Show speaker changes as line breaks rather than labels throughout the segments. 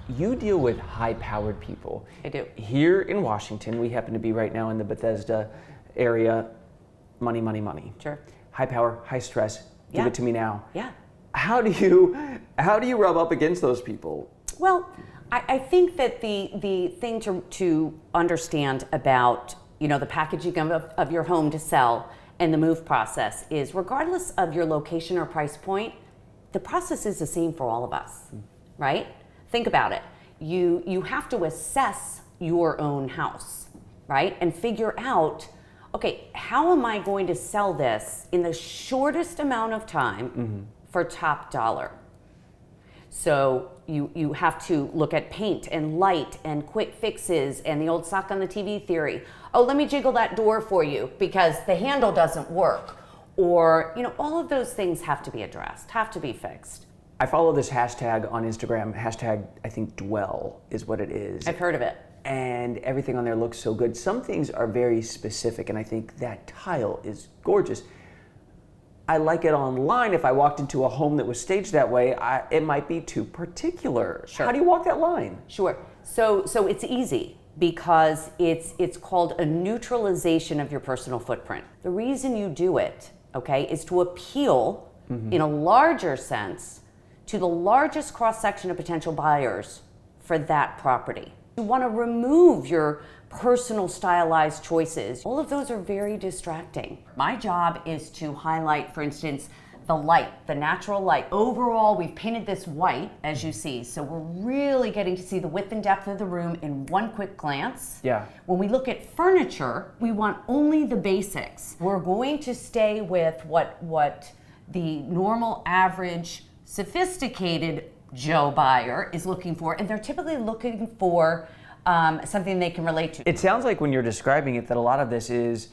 you deal with high-powered people.
I do.
Here in Washington, we happen to be right now in the Bethesda area. Money, money, money.
Sure.
High power, high stress. Give it to me now.
Yeah.
How do you rub up against those people?
Well, I think that the thing to understand about the packaging of your home to sell and the move process is, regardless of your location or price point, the process is the same for all of us, right? Think about it. You have to assess your own house, right? And figure out, okay, how am I going to sell this in the shortest amount of time for top dollar? So you have to look at paint and light and quick fixes and the old sock on the TV theory. Oh, let me jiggle that door for you because the handle doesn't work. Or, all of those things have to be addressed, have to be fixed.
I follow this hashtag on Instagram, hashtag, I think Dwell is what it is.
I've heard of it.
And everything on there looks so good. Some things are very specific, and I think that tile is gorgeous. I like it online. If I walked into a home that was staged that way, it might be too particular.
Sure.
How do you walk that line?
Sure. So it's easy because it's called a neutralization of your personal footprint. The reason you do it, okay, is to appeal in a larger sense to the largest cross-section of potential buyers for that property. You want to remove your personal stylized choices. All of those are very distracting. My job is to highlight, for instance, the light, the natural light. Overall, we've painted this white, as you see, so we're really getting to see the width and depth of the room in one quick glance.
Yeah.
When we look at furniture, we want only the basics. We're going to stay with what the normal, average, sophisticated Joe buyer is looking for, and they're typically looking for something they can relate to.
It sounds like when you're describing it that a lot of this is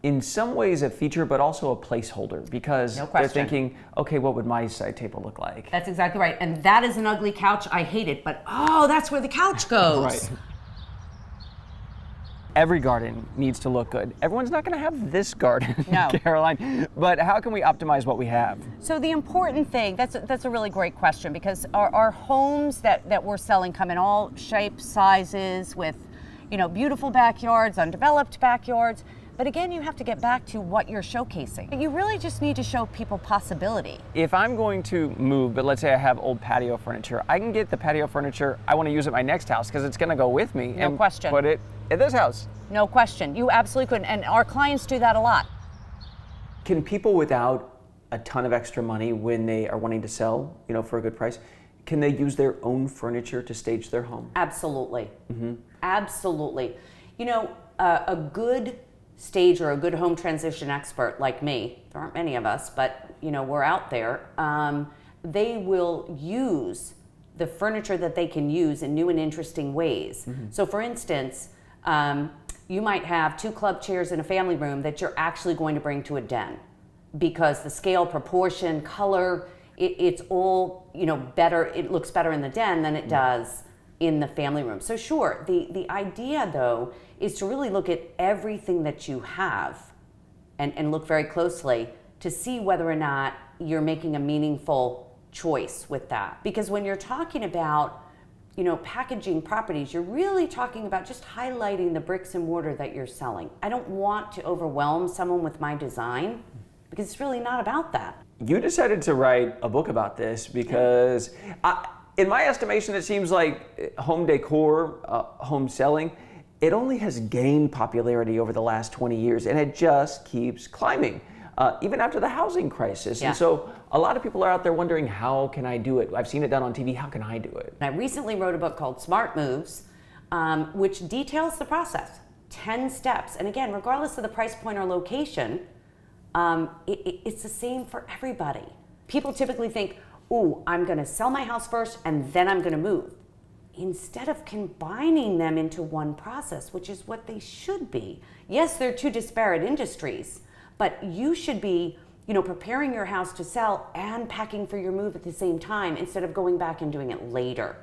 in some ways a feature but also a placeholder, because they're thinking, okay, what would my side table look like?
That's exactly right. And that is an ugly couch. I hate it, but that's where the couch goes.
Right. Every garden needs to look good. Everyone's not going to have this garden,
no.
Caroline, but how can we optimize what we have?
So the important thing, that's a really great question, because our homes that we're selling come in all shapes, sizes, with beautiful backyards, undeveloped backyards. But again, you have to get back to what you're showcasing. You really just need to show people possibility.
If I'm going to move, but let's say I have old patio furniture, I can get the patio furniture I want to use at my next house because it's going to go with me and put it at this house.
No question. You absolutely could. And our clients do that a lot.
Can people without a ton of extra money, when they are wanting to sell, for a good price, can they use their own furniture to stage their home?
Absolutely. Absolutely. A good stager, a good home transition expert like me, there aren't many of us, but we're out there, they will use the furniture that they can use in new and interesting ways. So for instance, you might have 2 club chairs in a family room that you're actually going to bring to a den, because the scale, proportion, color, it's all better. It looks better in the den than it does in the family room. So sure, the idea though is to really look at everything that you have and look very closely to see whether or not you're making a meaningful choice with that. Because when you're talking about packaging properties, you're really talking about just highlighting the bricks and mortar that you're selling. I don't want to overwhelm someone with my design, because it's really not about that.
You decided to write a book about this because, in my estimation, it seems like home decor, home selling, it only has gained popularity over the last 20 years, and it just keeps climbing, even after the housing crisis.
Yeah.
And so a lot of people are out there wondering, how can I do it? I've seen it done on TV, how can I do it?
I recently wrote a book called Smart Moves, which details the process, 10 steps. And again, regardless of the price point or location, it's the same for everybody. People typically think, ooh, I'm gonna sell my house first and then I'm gonna move, instead of combining them into one process, which is what they should be. Yes, they're 2 disparate industries, but you should be preparing your house to sell and packing for your move at the same time, instead of going back and doing it later.